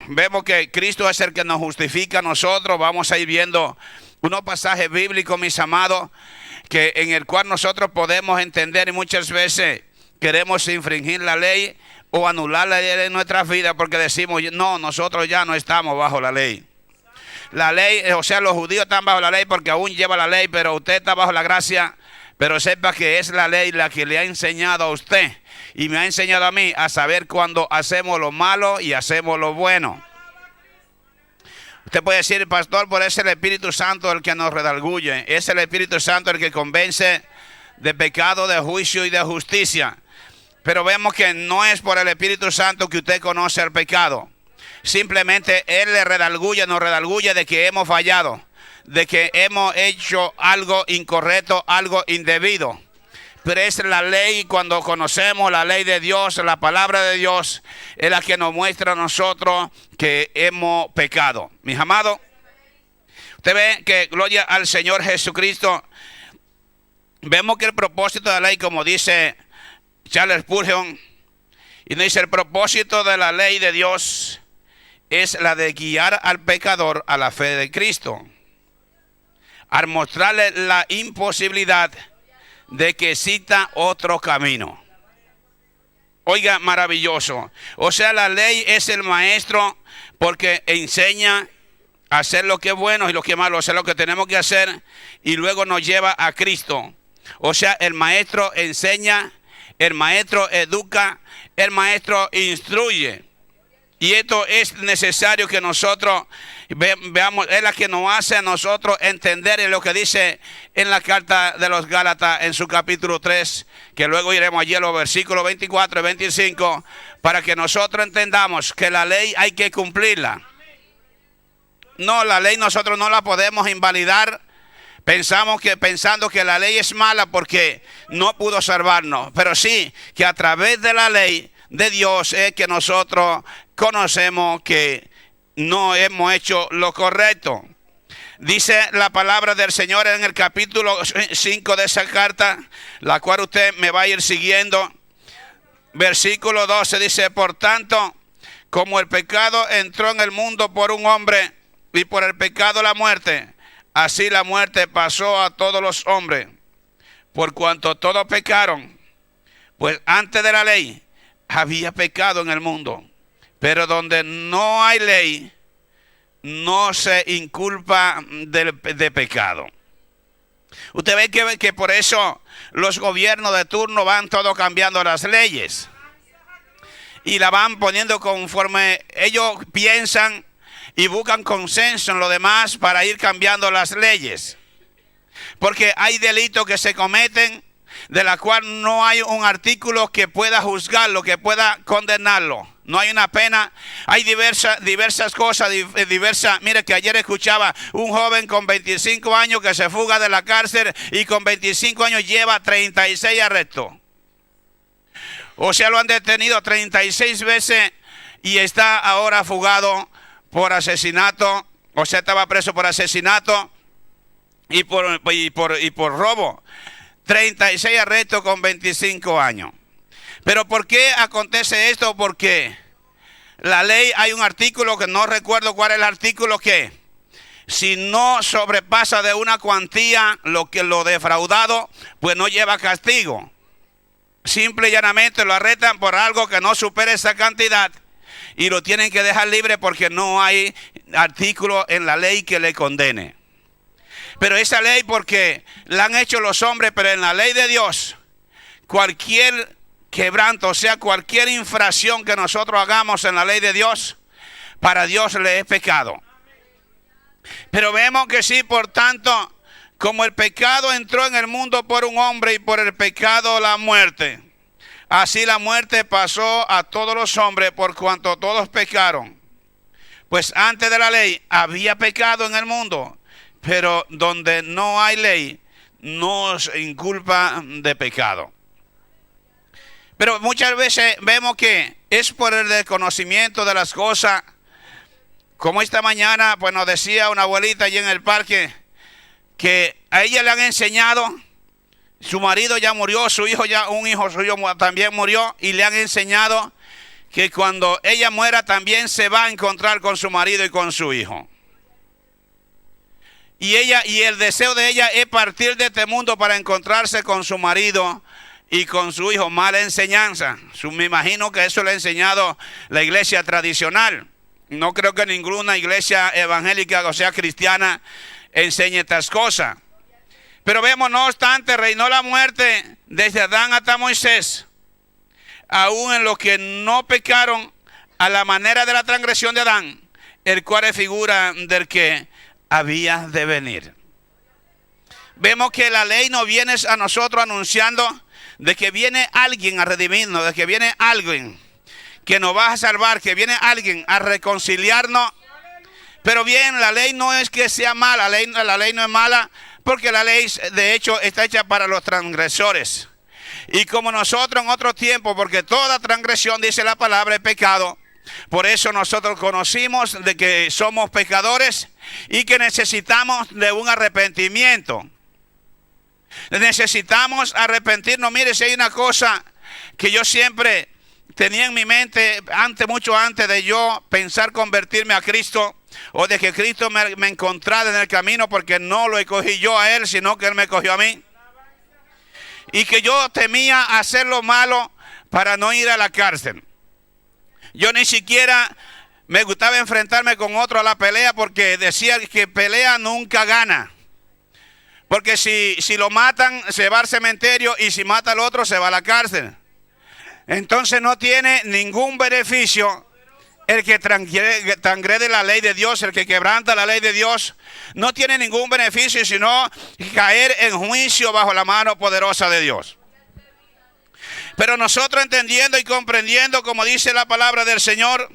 vemos que Cristo es el que nos justifica a nosotros. Vamos a ir viendo unos pasajes bíblicos, mis amados, que en el cual nosotros podemos entender, y muchas veces queremos infringir la ley o anular la ley en nuestras vidas porque decimos, no, nosotros ya no estamos bajo la ley. La ley, o sea, los judíos están bajo la ley porque aún lleva la ley, pero usted está bajo la gracia. Pero sepa que es la ley la que le ha enseñado a usted y me ha enseñado a mí a saber cuando hacemos lo malo y hacemos lo bueno. Usted puede decir, pastor, por eso es el Espíritu Santo el que nos redarguye. Es el Espíritu Santo el que convence de pecado, de juicio y de justicia. Pero vemos que no es por el Espíritu Santo que usted conoce el pecado. Simplemente Él le redarguye, nos redarguye de que hemos fallado, de que hemos hecho algo incorrecto, algo indebido. Pero es la ley, cuando conocemos la ley de Dios, la palabra de Dios, es la que nos muestra a nosotros que hemos pecado. Mis amados, usted ve que gloria al Señor Jesucristo. Vemos que el propósito de la ley, como dice Charles Spurgeon, y dice, el propósito de la ley de Dios es la de guiar al pecador a la fe de Cristo, al mostrarle la imposibilidad de que exista otro camino. Oiga, maravilloso. O sea, la ley es el maestro porque enseña a hacer lo que es bueno y lo que es malo, hacer lo que tenemos que hacer y luego nos lleva a Cristo. O sea, el maestro enseña, el maestro educa, el maestro instruye. Y esto es necesario que nosotros veamos, es la que nos hace a nosotros entender lo que dice en la carta de los Gálatas en su capítulo 3, que luego iremos allí a los versículos 24 y 25, para que nosotros entendamos que la ley hay que cumplirla. No, la ley nosotros no la podemos invalidar pensando que la ley es mala porque no pudo salvarnos, pero sí que a través de la ley de Dios es que nosotros conocemos que no hemos hecho lo correcto. Dice la palabra del Señor en el capítulo 5 de esa carta, la cual usted me va a ir siguiendo. Versículo 12 dice, por tanto, como el pecado entró en el mundo por un hombre y por el pecado la muerte, así la muerte pasó a todos los hombres, por cuanto todos pecaron. Pues antes de la ley había pecado en el mundo, pero donde no hay ley, no se inculpa de pecado. Usted ve que por eso los gobiernos de turno van todo cambiando las leyes y la van poniendo conforme ellos piensan y buscan consenso en lo demás para ir cambiando las leyes. Porque hay delitos que se cometen de la cual no hay un artículo que pueda juzgarlo, que pueda condenarlo. No hay una pena. Hay diversas cosas, Mire que ayer escuchaba un joven con 25 años que se fuga de la cárcel y con 25 años lleva 36 arrestos. O sea, lo han detenido 36 veces y está ahora fugado por asesinato. O sea, estaba preso por asesinato y por robo. 36 arrestos con 25 años. Pero ¿por qué acontece esto? Porque la ley, hay un artículo que no recuerdo cuál es el artículo, que si no sobrepasa de una cuantía lo defraudado, pues no lleva castigo. Simple y llanamente lo arrestan por algo que no supere esa cantidad y lo tienen que dejar libre porque no hay artículo en la ley que le condene. Pero esa ley, porque la han hecho los hombres, pero en la ley de Dios, cualquier quebranto, o sea, cualquier infracción que nosotros hagamos en la ley de Dios, para Dios le es pecado. Pero vemos que sí, por tanto, como el pecado entró en el mundo por un hombre y por el pecado la muerte, así la muerte pasó a todos los hombres por cuanto todos pecaron. Pues antes de la ley había pecado en el mundo, pero donde no hay ley, no se inculpa de pecado. Pero muchas veces vemos que es por el desconocimiento de las cosas. Como esta mañana, pues nos decía una abuelita allí en el parque, que a ella le han enseñado, su marido ya murió, un hijo suyo también murió, y le han enseñado que cuando ella muera también se va a encontrar con su marido y con su hijo. Y el deseo de ella es partir de este mundo para encontrarse con su marido y con su hijo. Mala enseñanza. Me imagino que eso le ha enseñado la iglesia tradicional. No creo que ninguna iglesia evangélica, o sea cristiana, enseñe estas cosas. Pero vemos, no obstante, reinó la muerte desde Adán hasta Moisés, aún en los que no pecaron a la manera de la transgresión de Adán, el cual es figura del que había de venir. Vemos que la ley no viene a nosotros anunciando de que viene alguien a redimirnos, de que viene alguien que nos va a salvar, que viene alguien a reconciliarnos. Pero bien, la ley no es que sea mala, la ley no es mala, porque la ley de hecho está hecha para los transgresores. Y como nosotros en otro tiempo, porque toda transgresión, dice la palabra, es pecado. Por eso nosotros conocimos de que somos pecadores y que necesitamos de un arrepentimiento. Necesitamos arrepentirnos. Mire, si hay una cosa que yo siempre tenía en mi mente, mucho antes de yo pensar convertirme a Cristo, o de que Cristo me encontrara en el camino, porque no lo escogí yo a Él, sino que Él me escogió a mí. Y que yo temía hacer lo malo para no ir a la cárcel. Yo ni siquiera me gustaba enfrentarme con otro a la pelea, porque decía que pelea nunca gana. Porque si lo matan, se va al cementerio, y si mata al otro, se va a la cárcel. Entonces no tiene ningún beneficio el que transgrede la ley de Dios, el que quebranta la ley de Dios. No tiene ningún beneficio, sino caer en juicio bajo la mano poderosa de Dios. Pero nosotros entendiendo y comprendiendo, como dice la palabra del Señor,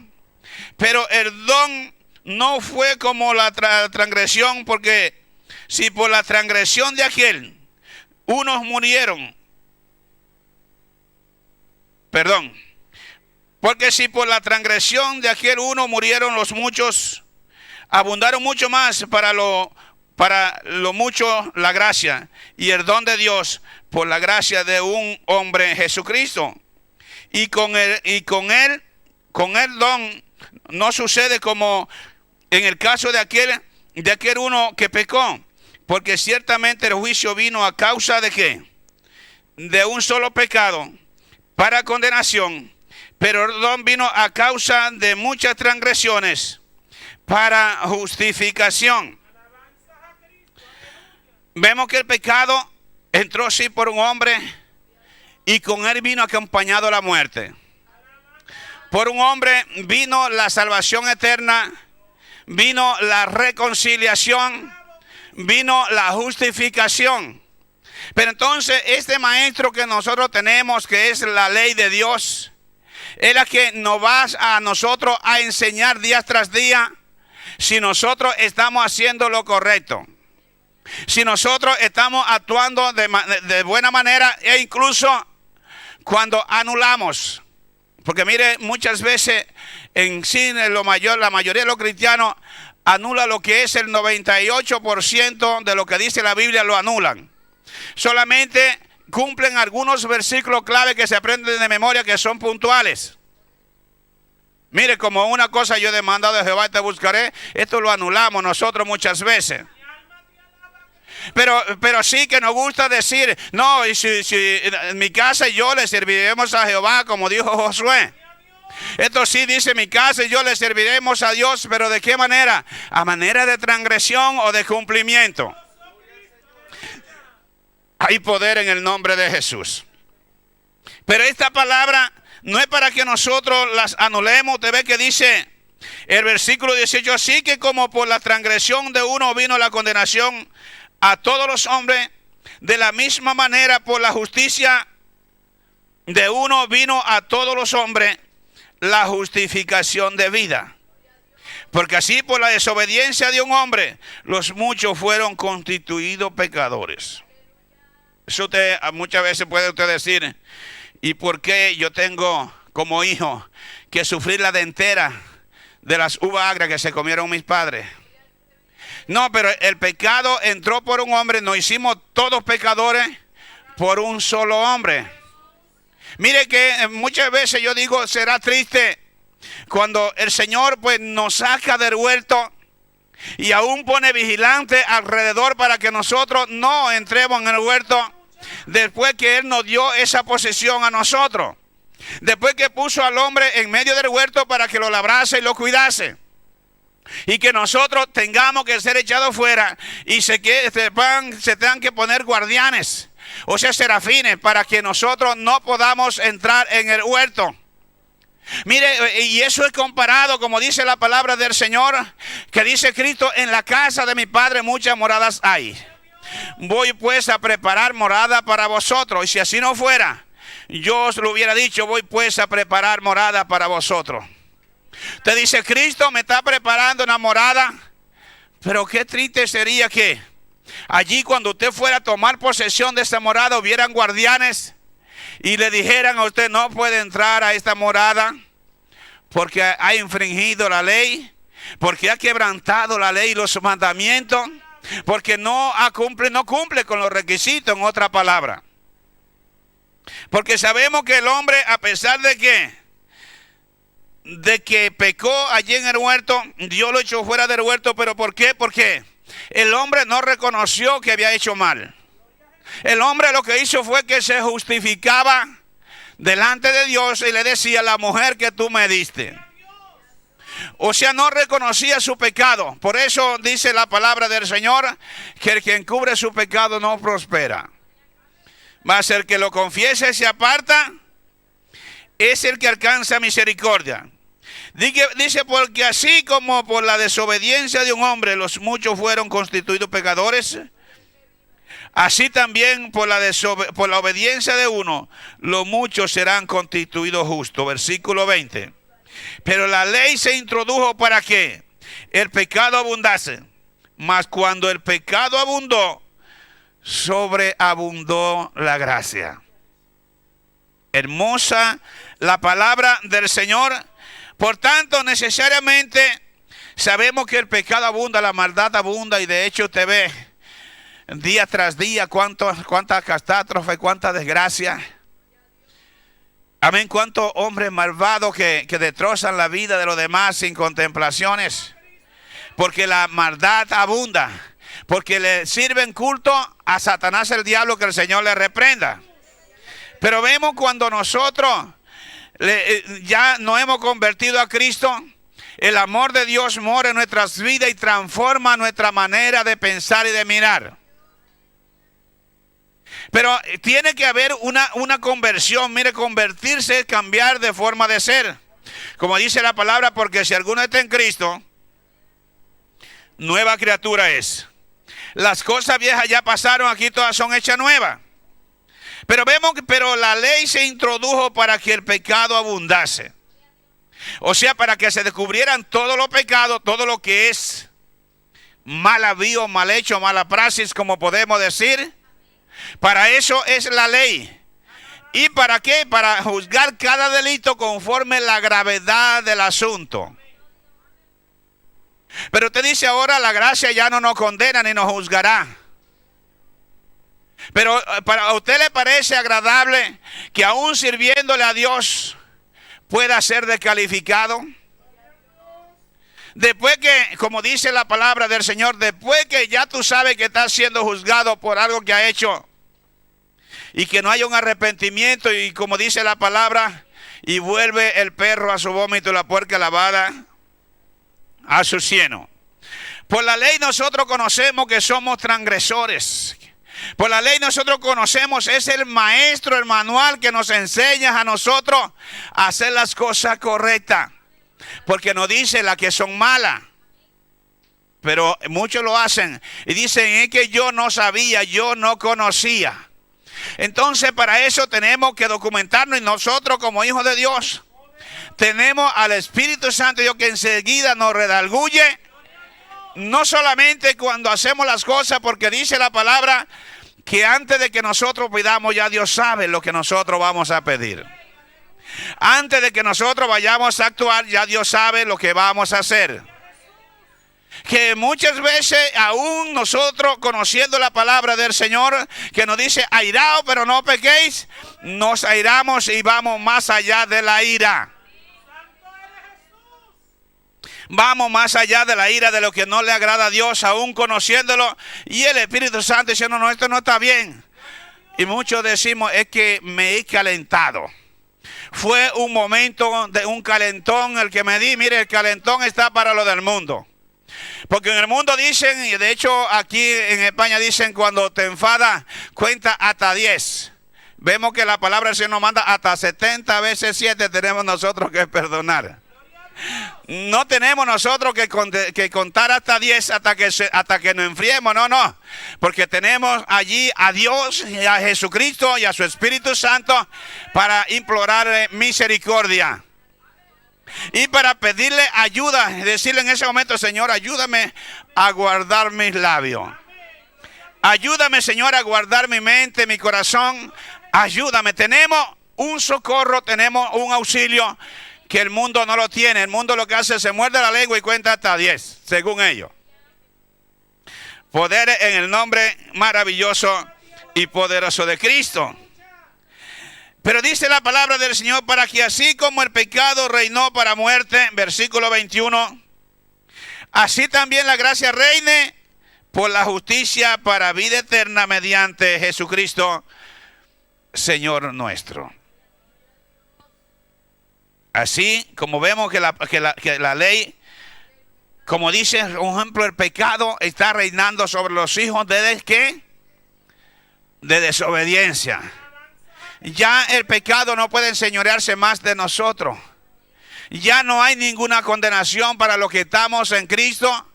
pero el don no fue como la transgresión, porque si por la transgresión de aquel unos murieron, porque si por la transgresión de aquel uno murieron los muchos, abundaron mucho más para lo mucho la gracia y el don de Dios por la gracia de un hombre, Jesucristo. Y con el don no sucede como en el caso de aquel uno que pecó, porque ciertamente el juicio vino a causa de ¿qué? De un solo pecado para condenación, pero el don vino a causa de muchas transgresiones para justificación. Vemos que el pecado entró sí por un hombre, y con él vino acompañado la muerte. Por un hombre vino la salvación eterna, vino la reconciliación, vino la justificación. Pero entonces este maestro que nosotros tenemos, que es la ley de Dios, es la que nos va a nosotros a enseñar día tras día si nosotros estamos haciendo lo correcto, si nosotros estamos actuando de buena manera, e incluso cuando anulamos. Porque mire, muchas veces en sí la mayoría de los cristianos anula lo que es el 98% de lo que dice la Biblia, lo anulan. Solamente cumplen algunos versículos clave que se aprenden de memoria, que son puntuales. Mire, como una cosa yo he demandado de Jehová y te buscaré, esto lo anulamos nosotros muchas veces. Pero sí que nos gusta decir, no, y si en mi casa y yo le serviremos a Jehová, como dijo Josué. Esto sí dice, mi casa y yo le serviremos a Dios, pero ¿de qué manera? ¿A manera de transgresión o de cumplimiento? Hay poder en el nombre de Jesús. Pero esta palabra no es para que nosotros las anulemos. Usted ve que dice el versículo 18, así que como por la transgresión de uno vino la condenación a todos los hombres, de la misma manera por la justicia de uno vino a todos los hombres la justificación de vida. Porque así por la desobediencia de un hombre, los muchos fueron constituidos pecadores. Eso muchas veces puede usted decir, ¿y por qué yo tengo como hijo que sufrir la dentera de las uvas agrias que se comieron mis padres? No, pero el pecado entró por un hombre, nos hicimos todos pecadores por un solo hombre. Mire que muchas veces yo digo, será triste cuando el Señor pues nos saca del huerto y aún pone vigilante alrededor para que nosotros no entremos en el huerto después que Él nos dio esa posesión a nosotros. Después que puso al hombre en medio del huerto para que lo labrase y lo cuidase. Y que nosotros tengamos que ser echados fuera y se tengan que poner guardianes, o sea, serafines, para que nosotros no podamos entrar en el huerto. Mire, y eso es comparado, como dice la palabra del Señor, que dice Cristo, en la casa de mi Padre muchas moradas hay. Voy pues a preparar morada para vosotros. Y si así no fuera, yo os lo hubiera dicho, voy pues a preparar morada para vosotros. Te dice, Cristo me está preparando una morada, pero qué triste sería que allí cuando usted fuera a tomar posesión de esta morada hubieran guardianes y le dijeran a usted, no puede entrar a esta morada porque ha infringido la ley, porque ha quebrantado la ley y los mandamientos, porque no cumple con los requisitos, en otra palabra. Porque sabemos que el hombre, a pesar de que pecó allí en el huerto, Dios lo echó fuera del huerto. ¿Pero por qué? Porque el hombre no reconoció que había hecho mal. El hombre lo que hizo fue que se justificaba delante de Dios y le decía, la mujer que tú me diste. O sea, no reconocía su pecado. Por eso dice la palabra del Señor, que el que encubre su pecado no prospera. Mas el que lo confiese y se aparta, es el que alcanza misericordia. Dice, porque así como por la desobediencia de un hombre los muchos fueron constituidos pecadores, así también por la obediencia de uno, los muchos serán constituidos justos. Versículo 20. Pero la ley se introdujo para que el pecado abundase. Mas cuando el pecado abundó, sobreabundó la gracia. Hermosa la palabra del Señor. Por tanto, necesariamente sabemos que el pecado abunda, la maldad abunda, y de hecho usted ve día tras día cuántas catástrofes, cuántas desgracias. Amén, cuántos hombres malvados que destrozan la vida de los demás sin contemplaciones. Porque la maldad abunda. Porque le sirven culto a Satanás el diablo, que el Señor le reprenda. Pero vemos cuando nosotros ya nos hemos convertido a Cristo, el amor de Dios mora en nuestras vidas y transforma nuestra manera de pensar y de mirar. Pero tiene que haber una conversión. Mire, convertirse es cambiar de forma de ser. Como dice la palabra, porque si alguno está en Cristo, nueva criatura es. Las cosas viejas ya pasaron, aquí todas son hechas nuevas. Pero la ley se introdujo para que el pecado abundase. O sea, para que se descubrieran todos los pecados, todo lo que es mal habido, mal hecho, mala praxis, como podemos decir. Para eso es la ley. ¿Y para qué? Para juzgar cada delito conforme la gravedad del asunto. Pero usted dice ahora, la gracia ya no nos condena ni nos juzgará. Pero ¿a usted le parece agradable que aún sirviéndole a Dios pueda ser descalificado? Después que, como dice la palabra del Señor, después que ya tú sabes que estás siendo juzgado por algo que ha hecho y que no hay un arrepentimiento, y como dice la palabra, y vuelve el perro a su vómito y la puerca lavada a su cieno. Por la ley nosotros conocemos que somos transgresores. Por la ley nosotros conocemos, es el maestro, el manual que nos enseña a nosotros a hacer las cosas correctas. Porque nos dice las que son malas. Pero muchos lo hacen y dicen, es que yo no sabía, yo no conocía. Entonces para eso tenemos que documentarnos, y nosotros como hijos de Dios tenemos al Espíritu Santo de Dios que enseguida nos redarguye. No solamente cuando hacemos las cosas, porque dice la palabra que antes de que nosotros pidamos, ya Dios sabe lo que nosotros vamos a pedir. Antes de que nosotros vayamos a actuar, ya Dios sabe lo que vamos a hacer. Que muchas veces aún nosotros conociendo la palabra del Señor que nos dice airaos pero no pequéis, nos airamos y vamos más allá de la ira. Vamos más allá de la ira, de lo que no le agrada a Dios, aún conociéndolo. Y el Espíritu Santo diciendo, no, esto no está bien. Y muchos decimos, es que me he calentado. Fue un momento de un calentón el que me di. Mire, el calentón está para lo del mundo. Porque en el mundo dicen, y de hecho aquí en España dicen, cuando te enfadas, cuenta hasta 10. Vemos que la palabra del Señor nos manda hasta 70 veces 7 tenemos nosotros que perdonar. No tenemos nosotros que contar hasta 10 hasta que nos enfriemos, no. Porque tenemos allí a Dios y a Jesucristo y a su Espíritu Santo para implorarle misericordia. Y para pedirle ayuda, decirle en ese momento, Señor, ayúdame a guardar mis labios. Ayúdame, Señor, a guardar mi mente, mi corazón. Ayúdame. Tenemos un socorro, tenemos un auxilio que el mundo no lo tiene. El mundo lo que hace es se muerde la lengua y cuenta hasta 10, según ellos. Poder en el nombre maravilloso y poderoso de Cristo. Pero dice la palabra del Señor, para que así como el pecado reinó para muerte, versículo 21, así también la gracia reine por la justicia para vida eterna mediante Jesucristo, Señor nuestro. Así como vemos que la ley, como dice, por ejemplo, el pecado está reinando sobre los hijos de ¿qué? De desobediencia. Ya el pecado no puede enseñorearse más de nosotros. Ya no hay ninguna condenación para los que estamos en Cristo,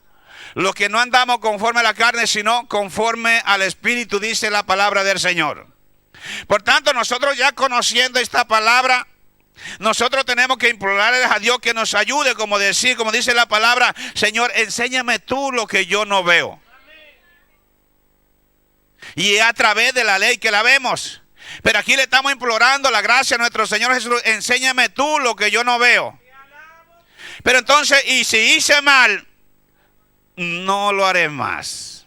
los que no andamos conforme a la carne, sino conforme al Espíritu, dice la palabra del Señor. Por tanto, nosotros ya conociendo esta palabra, nosotros tenemos que implorarles a Dios que nos ayude, como dice la palabra, Señor, enséñame tú lo que yo no veo. Y es a través de la ley que la vemos. Pero aquí le estamos implorando la gracia a nuestro Señor Jesús, enséñame tú lo que yo no veo. Pero entonces, y si hice mal, no lo haré más.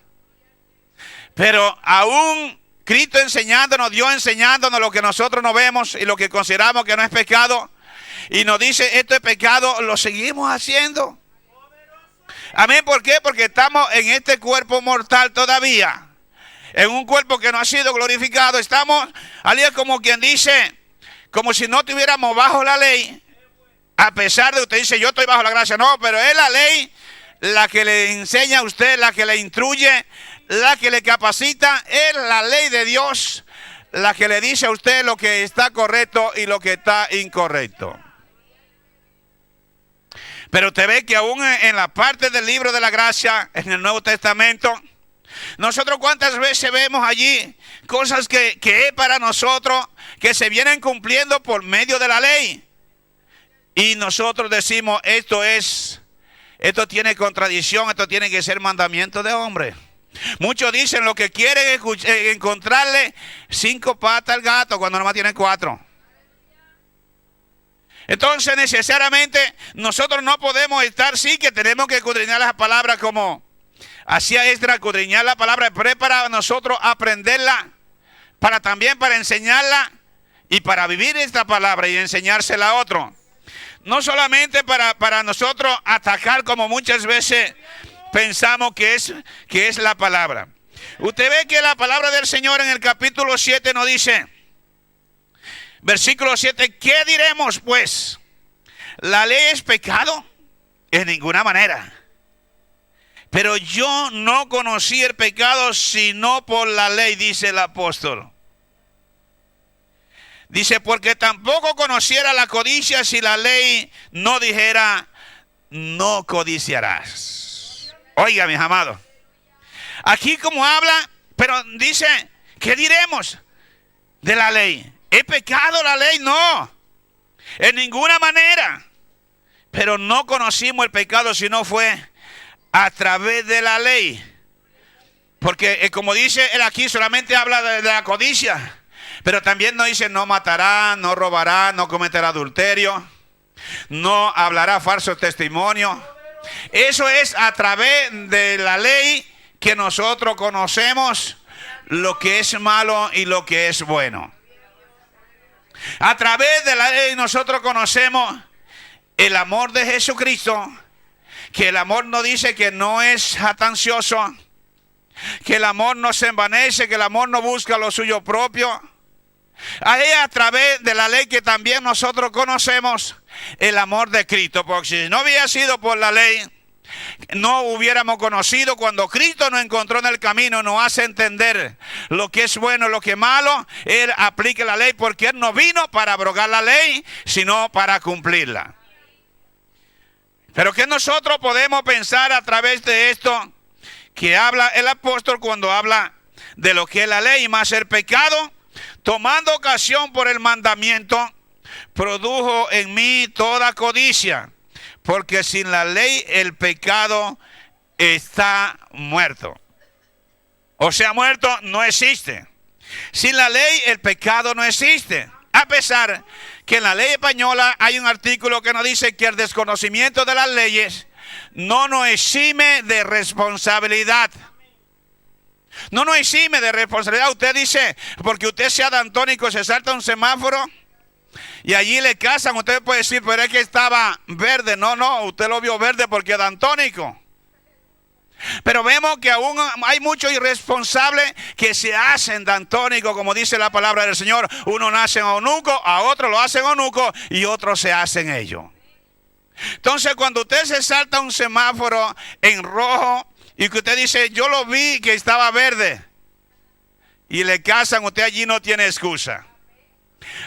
Pero aún Cristo enseñándonos, Dios enseñándonos lo que nosotros no vemos y lo que consideramos que no es pecado, y nos dice esto es pecado, lo seguimos haciendo. Amén. ¿Por qué? Porque estamos en este cuerpo mortal todavía, en un cuerpo que no ha sido glorificado. Estamos, al día como quien dice, como si no estuviéramos bajo la ley, a pesar de usted dice yo estoy bajo la gracia. No, pero es la ley la que le enseña a usted, la que le instruye, la que le capacita. Es la ley de Dios la que le dice a usted lo que está correcto y lo que está incorrecto. Pero usted ve que aún en la parte del libro de la gracia, en el Nuevo Testamento, nosotros cuántas veces vemos allí cosas que es para nosotros, que se vienen cumpliendo por medio de la ley. Y nosotros decimos, esto tiene contradicción, esto tiene que ser mandamiento de hombre. Muchos dicen lo que quieren es encontrarle 5 patas al gato cuando nomás tiene 4. Entonces necesariamente nosotros no podemos estar, sí que tenemos que escudriñar las palabras como hacía Esdras, escudriñar la palabra, pero es para nosotros aprenderla, para enseñarla y para vivir esta palabra y enseñársela a otro. No solamente para nosotros atacar como muchas veces pensamos que es la palabra. Usted ve que la palabra del Señor en el capítulo 7 nos dice, versículo 7, ¿qué diremos pues? ¿La ley es pecado? En ninguna manera. Pero yo no conocí el pecado sino por la ley, dice el apóstol. Dice, porque tampoco conociera la codicia si la ley no dijera, no codiciarás. Oiga, mis amados. Aquí como habla, pero dice, ¿qué diremos de la ley? ¿Es pecado la ley? No. En ninguna manera. Pero no conocimos el pecado sino fue a través de la ley. Porque como dice él aquí, solamente habla de la codicia. Pero también nos dice, no matará, no robará, no cometerá adulterio, no hablará falso testimonio, Eso es a través de la ley que nosotros conocemos lo que es malo y lo que es bueno. A través de la ley nosotros conocemos el amor de Jesucristo, que el amor no dice que no es jactancioso, que el amor no se envanece, que el amor no busca lo suyo propio. Ahí a través de la ley que también nosotros conocemos el amor de Cristo, porque si no hubiera sido por la ley, no hubiéramos conocido. Cuando Cristo nos encontró en el camino, nos hace entender lo que es bueno, lo que es malo. Él aplica la ley porque Él no vino para abrogar la ley, sino para cumplirla. Pero que nosotros podemos pensar a través de esto que habla el apóstol cuando habla de lo que es la ley, más el pecado, tomando ocasión por el mandamiento, produjo en mí toda codicia, porque sin la ley el pecado está muerto. O sea, muerto no existe. Sin la ley el pecado no existe. A pesar que en la ley española hay un artículo que nos dice que el desconocimiento de las leyes no nos exime de responsabilidad. No nos exime de responsabilidad. Usted dice, porque usted sea daltónico, se salta un semáforo y allí le casan. Usted puede decir, pero es que estaba verde. No, usted lo vio verde porque es daltónico. Pero vemos que aún hay muchos irresponsables que se hacen daltónicos, como dice la palabra del Señor. Uno nace en eunuco, a otro lo hacen eunuco y otros se hacen ellos. Entonces, cuando usted se salta un semáforo en rojo y que usted dice, yo lo vi que estaba verde, y le casan, usted allí no tiene excusa.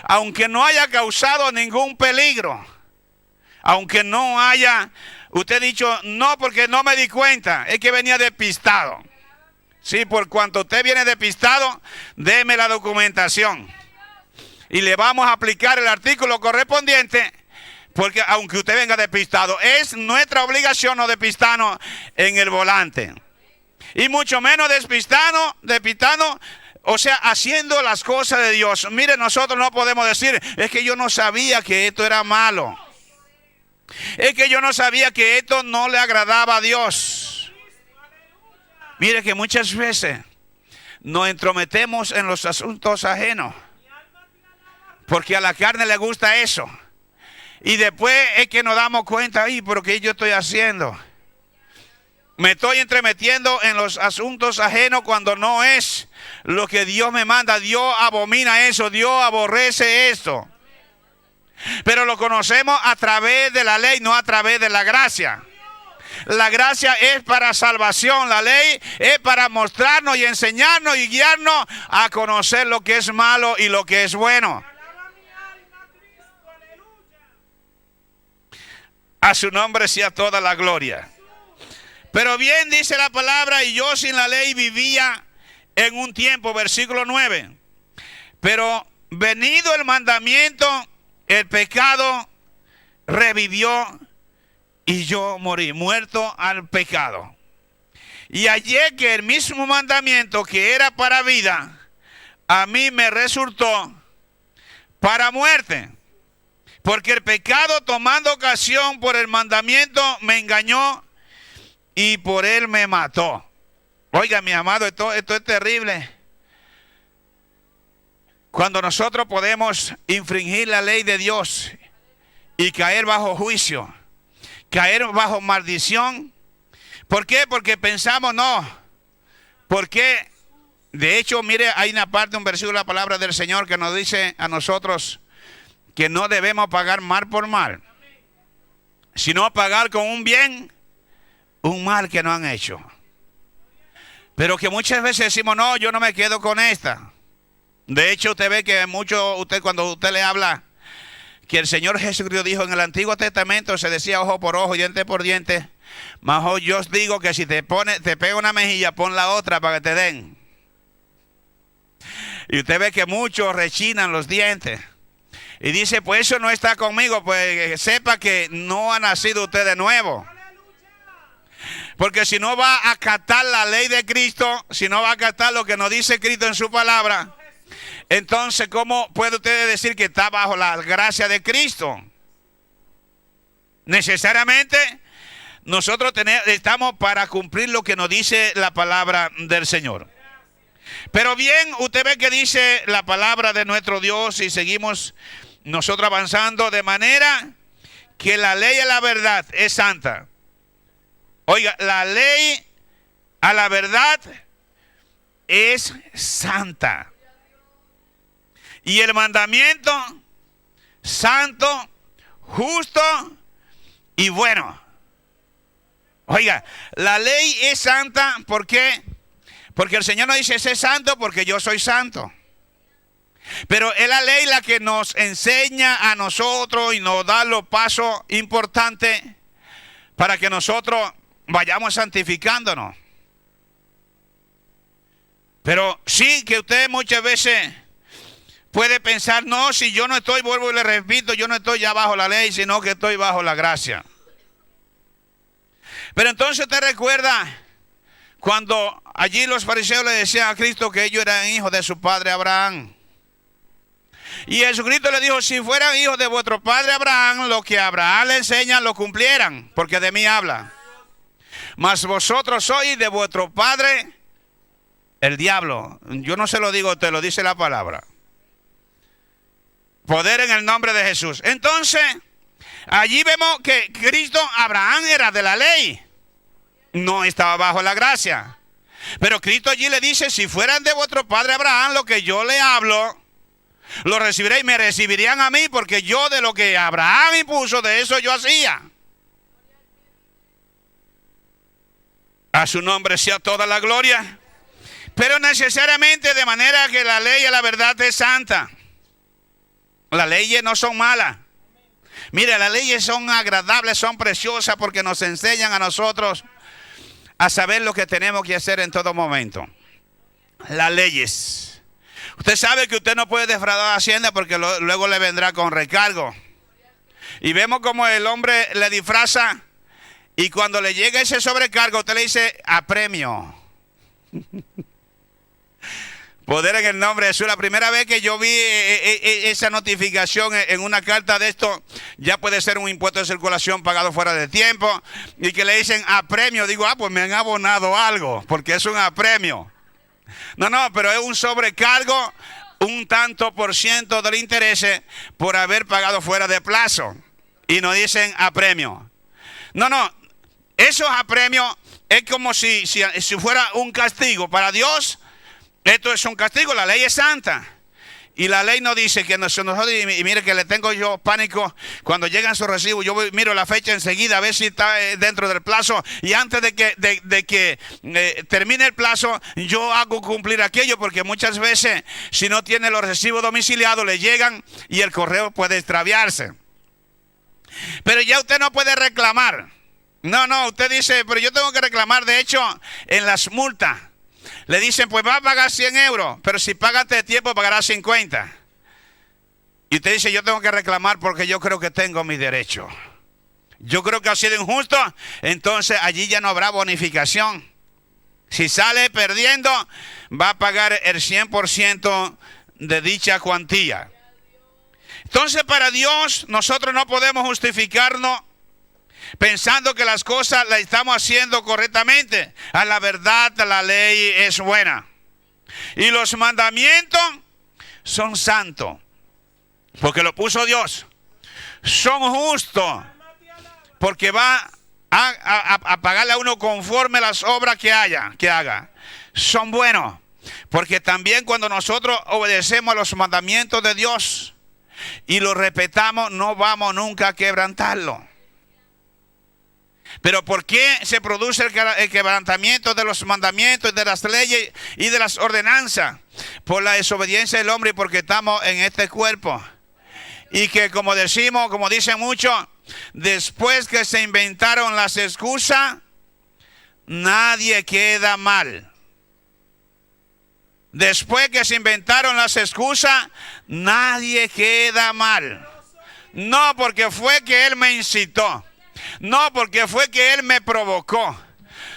Aunque no haya causado ningún peligro, aunque no haya usted dicho, no, porque no me di cuenta, es que venía despistado. Sí, por cuanto usted viene despistado, deme la documentación y le vamos a aplicar el artículo correspondiente. Porque aunque usted venga despistado, es nuestra obligación no despistarnos en el volante. Y mucho menos despistando, o sea, haciendo las cosas de Dios. Mire, nosotros no podemos decir, es que yo no sabía que esto era malo. Es que yo no sabía que esto no le agradaba a Dios. Mire que muchas veces nos entrometemos en los asuntos ajenos, porque a la carne le gusta eso. Y después es que nos damos cuenta, ay, pero ¿qué yo estoy haciendo? Me estoy entremetiendo en los asuntos ajenos cuando no es lo que Dios me manda. Dios abomina eso, Dios aborrece esto. Pero lo conocemos a través de la ley, no a través de la gracia. La gracia es para salvación, la ley es para mostrarnos y enseñarnos y guiarnos a conocer lo que es malo y lo que es bueno. A su nombre sea toda la gloria. Pero bien dice la palabra, y yo sin la ley vivía en un tiempo, versículo 9. Pero venido el mandamiento, el pecado revivió y yo morí, muerto al pecado. Y hallé que el mismo mandamiento que era para vida, a mí me resultó para muerte. Porque el pecado, tomando ocasión por el mandamiento, me engañó y por él me mató. Oiga, mi amado, esto es terrible. Cuando nosotros podemos infringir la ley de Dios y caer bajo juicio, caer bajo maldición. ¿Por qué? Porque pensamos, no. Porque, de hecho, mire, hay una parte, un versículo de la palabra del Señor que nos dice a nosotros que no debemos pagar mal por mal, sino pagar con un bien, un mal que no han hecho. Pero que muchas veces decimos, no, yo no me quedo con esta. De hecho, usted ve que cuando usted le habla, que el Señor Jesucristo dijo en el Antiguo Testamento, se decía ojo por ojo, diente por diente. Mas hoy yo os digo que si te pega una mejilla, pon la otra para que te den. Y usted ve que muchos rechinan los dientes. Y dice, pues eso no está conmigo, pues sepa que no ha nacido usted de nuevo. Porque si no va a acatar la ley de Cristo, si no va a acatar lo que nos dice Cristo en su palabra, entonces ¿cómo puede usted decir que está bajo la gracia de Cristo? Necesariamente nosotros estamos para cumplir lo que nos dice la palabra del Señor. Pero bien, usted ve que dice la palabra de nuestro Dios y seguimos nosotros avanzando de manera que la ley a la verdad es santa. Oiga, la ley a la verdad es santa. Y el mandamiento santo, justo y bueno. Oiga, la ley es santa, ¿por qué? Porque el Señor nos dice, sé santo porque yo soy santo. Pero es la ley la que nos enseña a nosotros y nos da los pasos importantes para que nosotros vayamos santificándonos. Pero sí que usted muchas veces puede pensar, no, si yo no estoy, vuelvo y le repito, yo no estoy ya bajo la ley, sino que estoy bajo la gracia. Pero entonces usted recuerda cuando allí los fariseos le decían a Cristo que ellos eran hijos de su padre Abraham. Y Jesucristo le dijo, si fueran hijos de vuestro padre Abraham, lo que Abraham le enseña lo cumplieran, porque de mí habla. Mas vosotros sois de vuestro padre el diablo. Yo no se lo digo, te lo dice la palabra. Poder en el nombre de Jesús. Entonces, allí vemos que Cristo, Abraham era de la ley. No estaba bajo la gracia. Pero Cristo allí le dice, si fueran de vuestro padre Abraham, lo que yo le hablo, lo recibiréis, me recibirían a mí, porque yo de lo que Abraham impuso, de eso yo hacía. A su nombre sea toda la gloria. Pero necesariamente de manera que la ley a la verdad es santa. Las leyes no son malas. Mire, las leyes son agradables, son preciosas porque nos enseñan a nosotros a saber lo que tenemos que hacer en todo momento. Las leyes. Usted sabe que usted no puede defraudar a Hacienda porque luego le vendrá con recargo. Y vemos como el hombre le disfraza y cuando le llega ese sobrecargo usted le dice apremio. Poder en el nombre de Jesús. La primera vez que yo vi esa notificación en una carta de esto, ya puede ser un impuesto de circulación pagado fuera de tiempo, y que le dicen apremio, digo, pues me han abonado algo, porque es un apremio. No, pero es un sobrecargo, un tanto por ciento del interés por haber pagado fuera de plazo. Y nos dicen apremio. No, esos apremios es como si fuera un castigo para Dios. Esto es un castigo, la ley es santa. Y la ley no dice que nosotros, y mire que le tengo yo pánico cuando llegan sus recibos. Yo miro la fecha enseguida a ver si está dentro del plazo. Y antes de que termine el plazo, yo hago cumplir aquello. Porque muchas veces, si no tiene los recibos domiciliados, le llegan y el correo puede extraviarse. Pero ya usted no puede reclamar. No, usted dice, pero yo tengo que reclamar. De hecho, en las multas le dicen, pues va a pagar 100 euros, pero si paga antes de tiempo pagará 50. Y usted dice, yo tengo que reclamar porque yo creo que tengo mi derecho. Yo creo que ha sido injusto, entonces allí ya no habrá bonificación. Si sale perdiendo, va a pagar el 100% de dicha cuantía. Entonces para Dios nosotros no podemos justificarnos pensando que las cosas las estamos haciendo correctamente. A la verdad, la ley es buena. Y los mandamientos son santos, porque lo puso Dios. Son justos, porque va a pagarle a uno conforme a las obras que haga. Son buenos, porque también cuando nosotros obedecemos a los mandamientos de Dios y los respetamos, no vamos nunca a quebrantarlo. Pero ¿por qué se produce el quebrantamiento de los mandamientos, de las leyes y de las ordenanzas? Por la desobediencia del hombre y porque estamos en este cuerpo. Y que como dicen muchos, después que se inventaron las excusas, nadie queda mal. Después que se inventaron las excusas, nadie queda mal. No porque fue que él me incitó. No porque fue que él me provocó.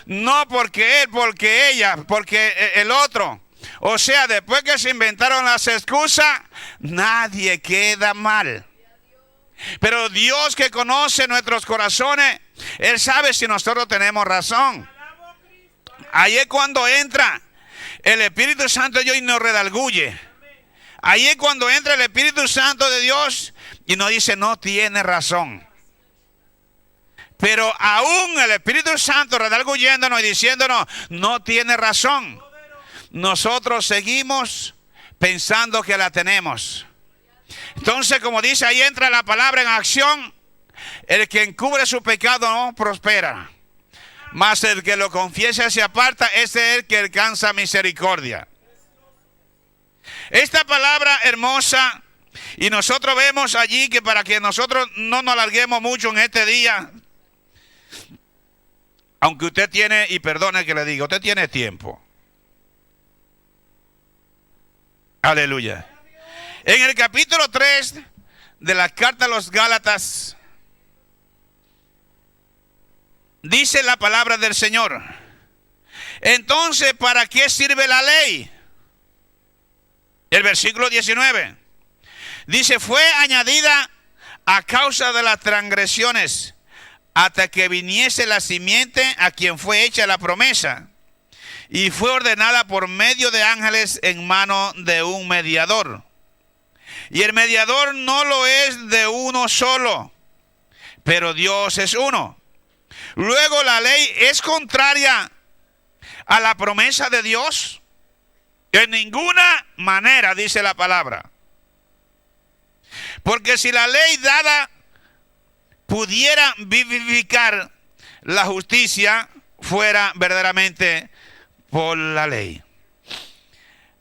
No porque él, porque ella, porque el otro. O sea, después que se inventaron las excusas, nadie queda mal. Pero Dios, que conoce nuestros corazones, Él sabe si nosotros tenemos razón. Ahí es cuando entra el Espíritu Santo de Dios y nos redarguye. Ahí es cuando entra el Espíritu Santo de Dios y nos dice, no tiene razón. Pero aún el Espíritu Santo redarguyéndonos y diciéndonos, no tiene razón. Nosotros seguimos pensando que la tenemos. Entonces, como dice, ahí entra la palabra en acción. El que encubre su pecado no prospera, mas el que lo confiesa y se aparta, ese es el que alcanza misericordia. Esta palabra hermosa, y nosotros vemos allí que para que nosotros no nos alarguemos mucho en este día, aunque usted tiene, y perdone que le diga, usted tiene tiempo. Aleluya. En el capítulo 3 de la carta a los Gálatas, dice la palabra del Señor. Entonces, ¿para qué sirve la ley? El versículo 19. Dice, fue añadida a causa de las transgresiones, hasta que viniese la simiente a quien fue hecha la promesa, y fue ordenada por medio de ángeles en mano de un mediador. Y el mediador no lo es de uno solo, pero Dios es uno. Luego, la ley es contraria a la promesa de Dios. En ninguna manera, dice la palabra. Porque si la ley dada pudiera vivificar, la justicia fuera verdaderamente por la ley.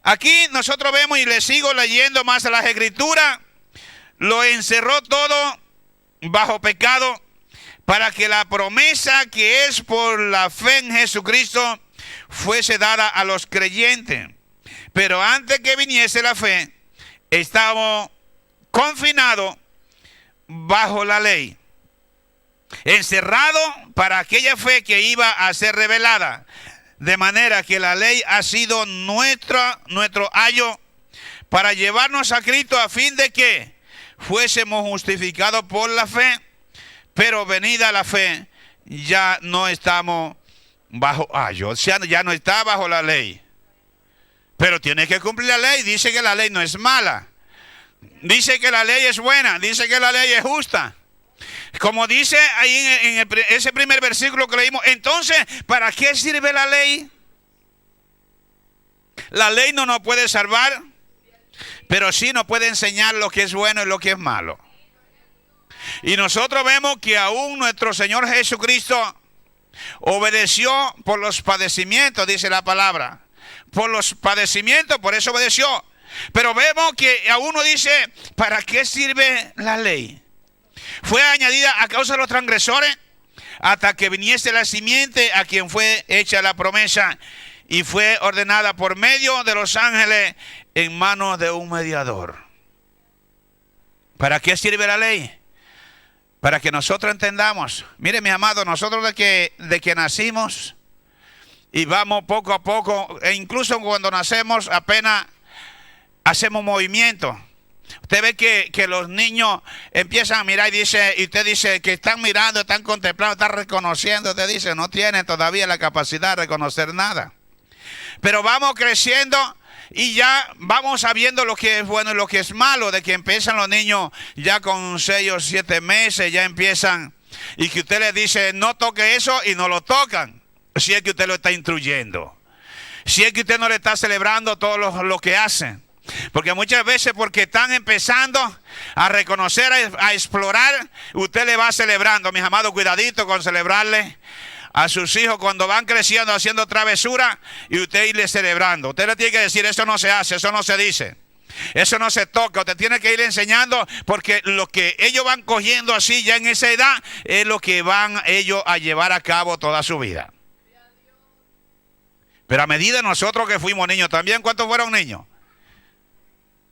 Aquí nosotros vemos, y le sigo leyendo más a las escrituras, lo encerró todo bajo pecado, para que la promesa que es por la fe en Jesucristo fuese dada a los creyentes. Pero antes que viniese la fe, estábamos confinados bajo la ley, encerrado para aquella fe que iba a ser revelada. De manera que la ley ha sido nuestro ayo para llevarnos a Cristo, a fin de que fuésemos justificados por la fe. Pero venida la fe, ya no estamos bajo ayo, o sea, ya no está bajo la ley. Pero tiene que cumplir la ley. Dice que la ley no es mala. Dice que la ley es buena. Dice que la ley es justa. Como dice ahí en ese primer versículo que leímos, entonces, ¿para qué sirve la ley? La ley no nos puede salvar, pero sí nos puede enseñar lo que es bueno y lo que es malo. Y nosotros vemos que aún nuestro Señor Jesucristo obedeció por los padecimientos, dice la palabra. Por los padecimientos, por eso obedeció. Pero vemos que a uno dice, ¿para qué sirve la ley? Fue añadida a causa de los transgresores, hasta que viniese la simiente a quien fue hecha la promesa, y fue ordenada por medio de los ángeles en manos de un mediador. ¿Para qué sirve la ley? Para que nosotros entendamos. Mire, mi amado, nosotros de que nacimos y vamos poco a poco, e incluso cuando nacemos apenas hacemos movimiento. Usted ve que los niños empiezan a mirar y usted dice que están mirando, están contemplando, están reconociendo. Usted dice, no tienen todavía la capacidad de reconocer nada. Pero vamos creciendo y ya vamos sabiendo lo que es bueno y lo que es malo. De que empiezan los niños ya con 6 o 7 meses, ya empiezan. Y que usted les dice, no toque eso, y no lo tocan. Si es que usted lo está instruyendo. Si es que usted no le está celebrando todo lo que hacen. Porque muchas veces, porque están empezando a reconocer, a explorar, usted le va celebrando. Mis amados, cuidadito con celebrarle a sus hijos cuando van creciendo, haciendo travesura, y usted irle celebrando. Usted le tiene que decir, eso no se hace, eso no se dice, eso no se toca. Usted tiene que ir enseñando, porque lo que ellos van cogiendo así ya en esa edad es lo que van ellos a llevar a cabo toda su vida. Pero a medida de nosotros que fuimos niños también, ¿cuántos fueron niños?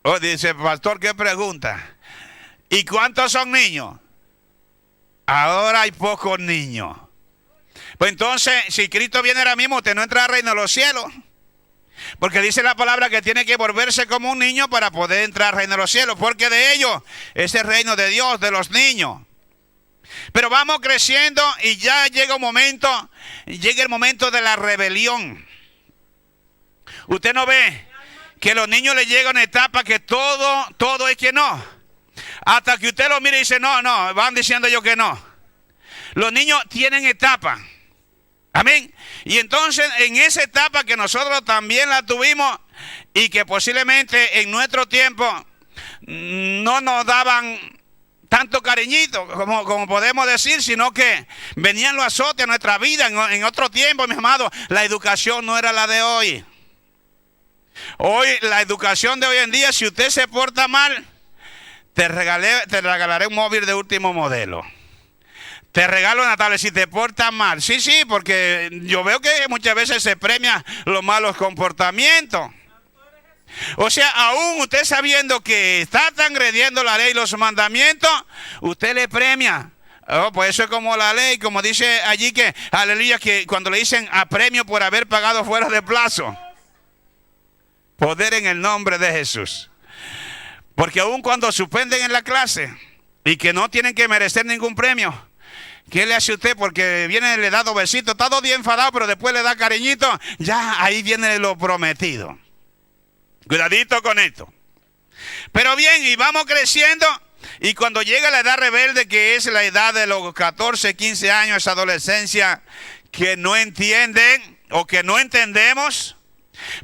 Oh, dice, pastor, ¿qué pregunta? ¿Y cuántos son niños? Ahora hay pocos niños. Pues entonces, si Cristo viene ahora mismo, usted no entra al reino de los cielos. Porque dice la palabra que tiene que volverse como un niño para poder entrar al reino de los cielos. Porque de ellos es el reino de Dios, de los niños. Pero vamos creciendo y ya llega el momento de la rebelión. Usted no ve que los niños les llega una etapa que todo es que no. Hasta que usted lo mire y dice, no, van diciendo yo que no. Los niños tienen etapa. Amén. Y entonces en esa etapa que nosotros también la tuvimos y que posiblemente en nuestro tiempo no nos daban tanto cariñito como podemos decir, sino que venían los azotes a nuestra vida en otro tiempo, mis amados. La educación no era la de hoy. Hoy, la educación de hoy en día, si usted se porta mal, te regalaré un móvil de último modelo. Te regalo una tablet si te portas mal. Sí, porque yo veo que muchas veces se premia los malos comportamientos. O sea, aún usted sabiendo que está transgrediendo la ley y los mandamientos, usted le premia. Oh, pues eso es como la ley, como dice allí que, aleluya, que cuando le dicen a premio por haber pagado fuera de plazo. Poder en el nombre de Jesús. Porque aún cuando suspenden en la clase y que no tienen que merecer ningún premio, ¿qué le hace usted? Porque viene, le da dos besitos, está todo bien enfadado, pero después le da cariñito, ya ahí viene lo prometido. Cuidadito con esto. Pero bien, y vamos creciendo, y cuando llega la edad rebelde, que es la edad de los 14, 15 años, esa adolescencia que no entienden o que no entendemos.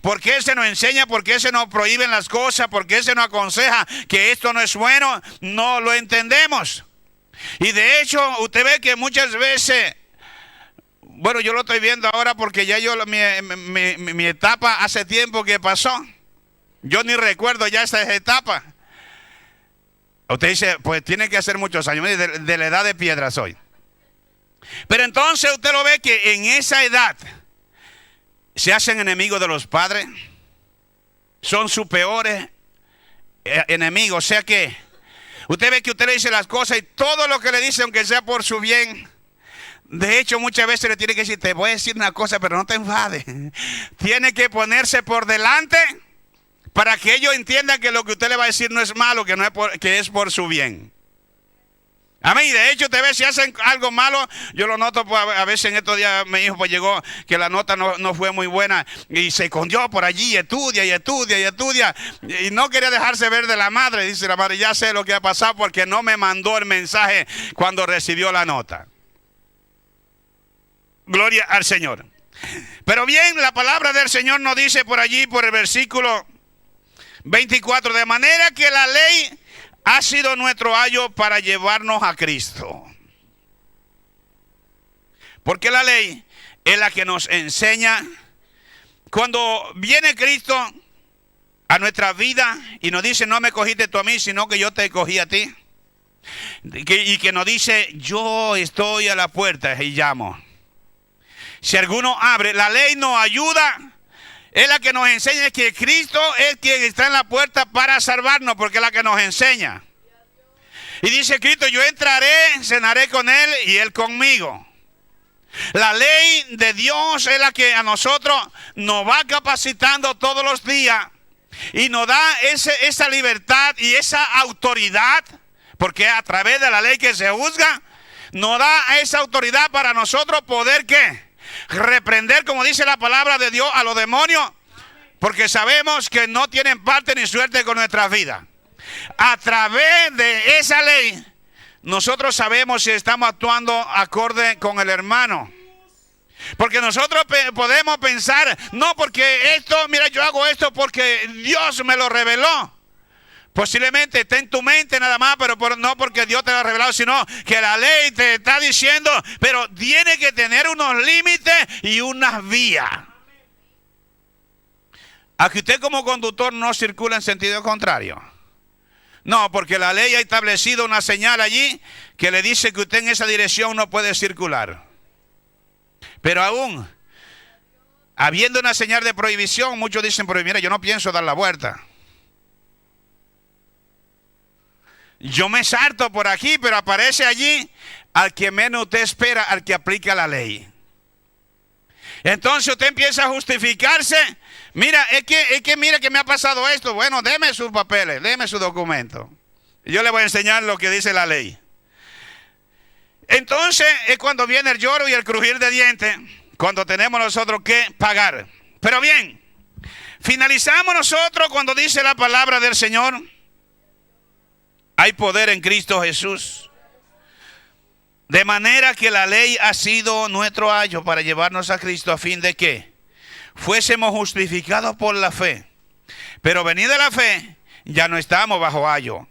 ¿Por qué se nos enseña? ¿Por qué se nos prohíben las cosas? ¿Por qué se nos aconseja que esto no es bueno? No lo entendemos. Y de hecho, usted ve que muchas veces, bueno, yo lo estoy viendo ahora porque ya mi etapa hace tiempo que pasó. Yo ni recuerdo ya esa etapa. Usted dice, pues tiene que hacer muchos años, de la edad de piedra soy. Pero entonces usted lo ve que en esa edad se hacen enemigos de los padres. Son sus peores enemigos. O sea que usted ve que usted le dice las cosas y todo lo que le dice, aunque sea por su bien. De hecho, muchas veces le tiene que decir, te voy a decir una cosa, pero no te enfades. Tiene que ponerse por delante para que ellos entiendan que lo que usted le va a decir no es malo, que es por su bien. Amén. De hecho, te ves si hacen algo malo, yo lo noto, pues, a veces en estos días mi hijo pues llegó que la nota no fue muy buena y se escondió por allí y estudia y no quería dejarse ver de la madre. Dice la madre, ya sé lo que ha pasado porque no me mandó el mensaje cuando recibió la nota. Gloria al Señor. Pero bien, la palabra del Señor nos dice por allí, por el versículo 24, de manera que la ley ha sido nuestro ayo para llevarnos a Cristo. Porque la ley es la que nos enseña. Cuando viene Cristo a nuestra vida y nos dice, no me cogiste tú a mí, sino que yo te cogí a ti. Y que nos dice, yo estoy a la puerta y llamo. Si alguno abre, la ley nos ayuda. Es la que nos enseña que Cristo es quien está en la puerta para salvarnos, porque es la que nos enseña. Y dice Cristo, yo entraré, cenaré con Él y Él conmigo. La ley de Dios es la que a nosotros nos va capacitando todos los días y nos da esa libertad y esa autoridad, porque a través de la ley que se juzga, nos da esa autoridad para nosotros poder, ¿qué? Reprender, como dice la palabra de Dios, a los demonios, porque sabemos que no tienen parte ni suerte con nuestras vidas. A través de esa ley, nosotros sabemos si estamos actuando acorde con el hermano. Porque nosotros podemos pensar, no, porque esto, mira, yo hago esto porque Dios me lo reveló. Posiblemente está en tu mente nada más, pero no porque Dios te lo ha revelado, sino que la ley te está diciendo, pero tiene que tener unos límites y unas vías. A que usted como conductor no circula en sentido contrario. No, porque la ley ha establecido una señal allí que le dice que usted en esa dirección no puede circular. Pero aún, habiendo una señal de prohibición, muchos dicen, pero mira, yo no pienso dar la vuelta. Yo me salto por aquí, pero aparece allí al que menos usted espera, al que aplica la ley. Entonces usted empieza a justificarse. Mira, es que mira que me ha pasado esto. Bueno, deme sus papeles, deme su documento. Yo le voy a enseñar lo que dice la ley. Entonces es cuando viene el lloro y el crujir de dientes, cuando tenemos nosotros que pagar. Pero bien, finalizamos nosotros cuando dice la palabra del Señor: hay poder en Cristo Jesús. De manera que la ley ha sido nuestro ayo para llevarnos a Cristo, a fin de que fuésemos justificados por la fe. Pero venida la fe, ya no estamos bajo ayo.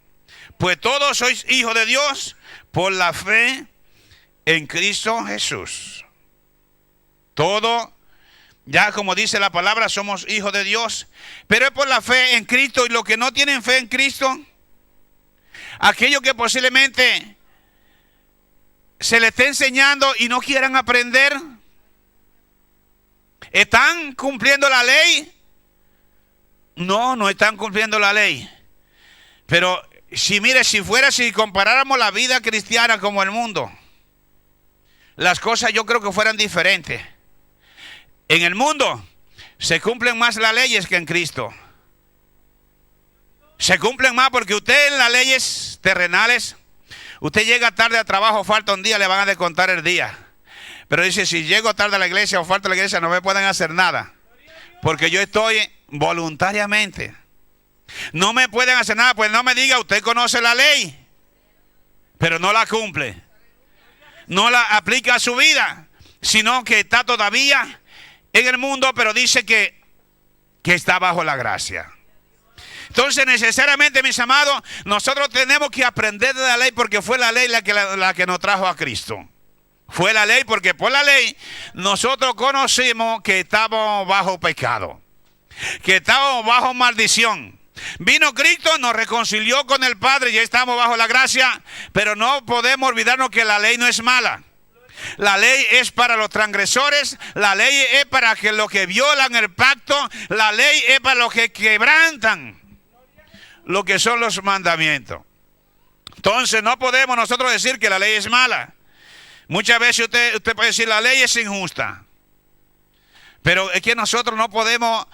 Pues todos sois hijos de Dios por la fe en Cristo Jesús. Todo, ya como dice la palabra, somos hijos de Dios. Pero es por la fe en Cristo. Y los que no tienen fe en Cristo, aquellos que posiblemente se les esté enseñando y no quieran aprender, ¿están cumpliendo la ley? No, no están cumpliendo la ley. Pero si comparáramos la vida cristiana como el mundo, las cosas yo creo que fueran diferentes. En el mundo se cumplen más las leyes que en Cristo. Se cumplen más porque usted en las leyes terrenales, usted llega tarde a trabajo, falta un día, le van a descontar el día. Pero dice, si llego tarde a la iglesia o falta a la iglesia, no me pueden hacer nada. Porque yo estoy voluntariamente. No me pueden hacer nada, pues no me diga, usted conoce la ley, pero no la cumple. No la aplica a su vida, sino que está todavía en el mundo, pero dice que está bajo la gracia. Entonces necesariamente, mis amados, nosotros tenemos que aprender de la ley, porque fue la ley la que nos trajo a Cristo. Fue la ley porque por la ley nosotros conocimos que estábamos bajo pecado, que estábamos bajo maldición. Vino Cristo, nos reconcilió con el Padre, ya estamos bajo la gracia, pero no podemos olvidarnos que la ley no es mala. La ley es para los transgresores, la ley es para los que violan el pacto, la ley es para los que quebrantan lo que son los mandamientos. Entonces no podemos nosotros decir que la ley es mala. Muchas veces usted puede decir la ley es injusta, pero es que nosotros no podemos,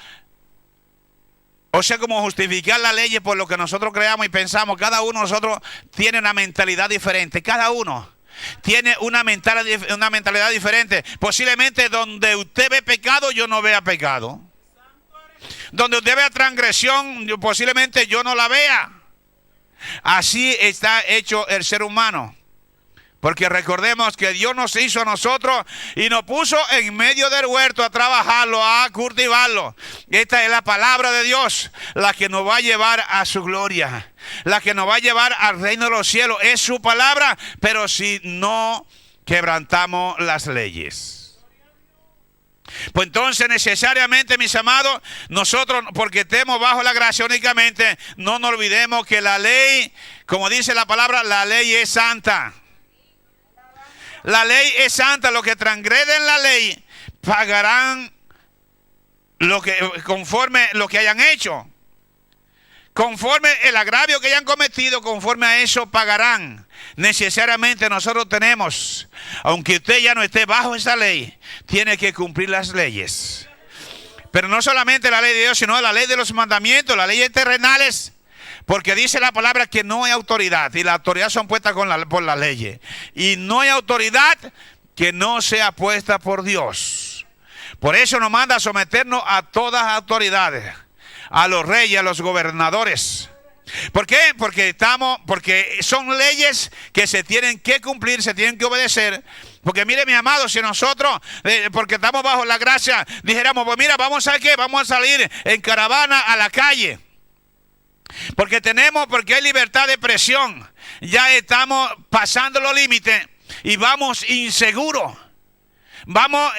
como justificar la ley por lo que nosotros creamos y pensamos. Cada uno de nosotros tiene una mentalidad diferente. Cada uno tiene una mentalidad diferente. Posiblemente donde usted ve pecado, yo no vea pecado. Donde usted vea transgresión, posiblemente yo no la vea. Así está hecho el ser humano. Porque recordemos que Dios nos hizo a nosotros y nos puso en medio del huerto a trabajarlo, a cultivarlo. Esta es la palabra de Dios, la que nos va a llevar a su gloria, la que nos va a llevar al reino de los cielos. Es su palabra, pero si no quebrantamos las leyes. Pues entonces necesariamente, mis amados, nosotros, porque estemos bajo la gracia únicamente, no nos olvidemos que la ley, como dice la palabra, la ley es santa. La ley es santa. Los que transgreden la ley pagarán conforme lo que hayan hecho. Conforme el agravio que hayan cometido, conforme a eso pagarán. Necesariamente nosotros tenemos, aunque usted ya no esté bajo esa ley, tiene que cumplir las leyes. Pero no solamente la ley de Dios, sino la ley de los mandamientos, las leyes terrenales. Porque dice la palabra que no hay autoridad, y la autoridad son puestas por las leyes. Y no hay autoridad que no sea puesta por Dios. Por eso nos manda a someternos a todas las autoridades, a los reyes, a los gobernadores. ¿Por qué? Porque son leyes que se tienen que cumplir, se tienen que obedecer. Porque mire, mi amado, si nosotros, porque estamos bajo la gracia, dijéramos, pues mira, vamos a salir en caravana a la calle. Porque hay libertad de expresión. Ya estamos pasando los límites y vamos inseguros. Vamos,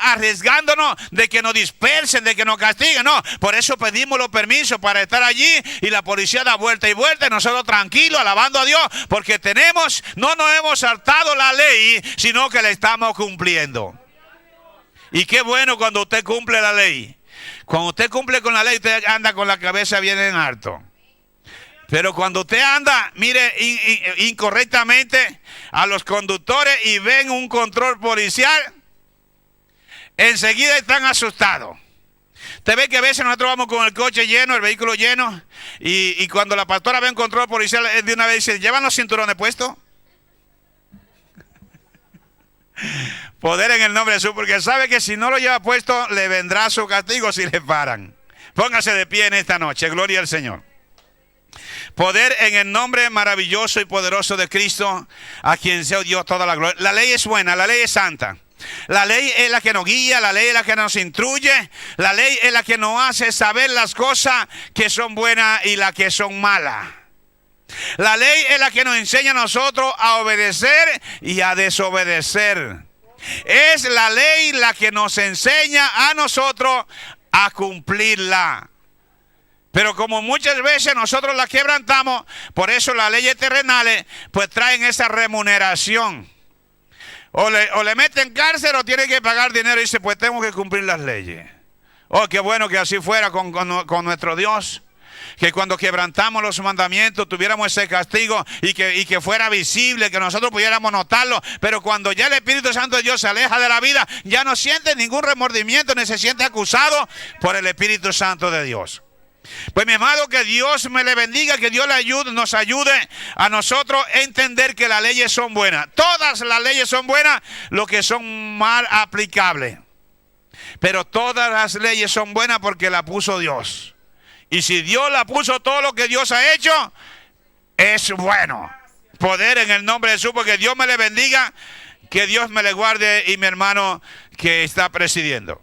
arriesgándonos de que nos dispersen, de que nos castiguen. No, por eso pedimos los permisos para estar allí y la policía da vuelta y vuelta y nosotros tranquilos, alabando a Dios, porque no nos hemos saltado la ley, sino que la estamos cumpliendo. Y qué bueno cuando usted cumple la ley. Cuando usted cumple con la ley, usted anda con la cabeza bien en alto. Pero cuando usted anda, mire, incorrectamente a los conductores y ven un control policial, enseguida están asustados. Usted ve que a veces nosotros vamos con el coche lleno, el vehículo lleno, y cuando la pastora ve un control policial, de una vez dice, ¿llevan los cinturones puestos? Poder en el nombre de Jesús, porque sabe que si no lo lleva puesto, le vendrá su castigo si le paran. Póngase de pie en esta noche, gloria al Señor. Poder en el nombre maravilloso y poderoso de Cristo, a quien sea Dios toda la gloria. La ley es buena, la ley es santa. La ley es la que nos guía, la ley es la que nos instruye, la ley es la que nos hace saber las cosas que son buenas y las que son malas. La ley es la que nos enseña a nosotros a obedecer y a desobedecer. Es la ley la que nos enseña a nosotros a cumplirla. Pero como muchas veces nosotros la quebrantamos, por eso las leyes terrenales pues traen esa remuneración. O le meten cárcel o tiene que pagar dinero y dice, pues tengo que cumplir las leyes. Oh, qué bueno que así fuera con nuestro Dios. Que cuando quebrantamos los mandamientos tuviéramos ese castigo y que fuera visible, que nosotros pudiéramos notarlo. Pero cuando ya el Espíritu Santo de Dios se aleja de la vida, ya no siente ningún remordimiento ni se siente acusado por el Espíritu Santo de Dios. Pues mi amado, que Dios me le bendiga, que Dios nos ayude a nosotros a entender que las leyes son buenas. Todas las leyes son buenas, lo que son mal aplicables. Pero todas las leyes son buenas porque la puso Dios. Y si Dios la puso, todo lo que Dios ha hecho es bueno. Poder en el nombre de Jesús, porque Dios me le bendiga, que Dios me le guarde y mi hermano que está presidiendo.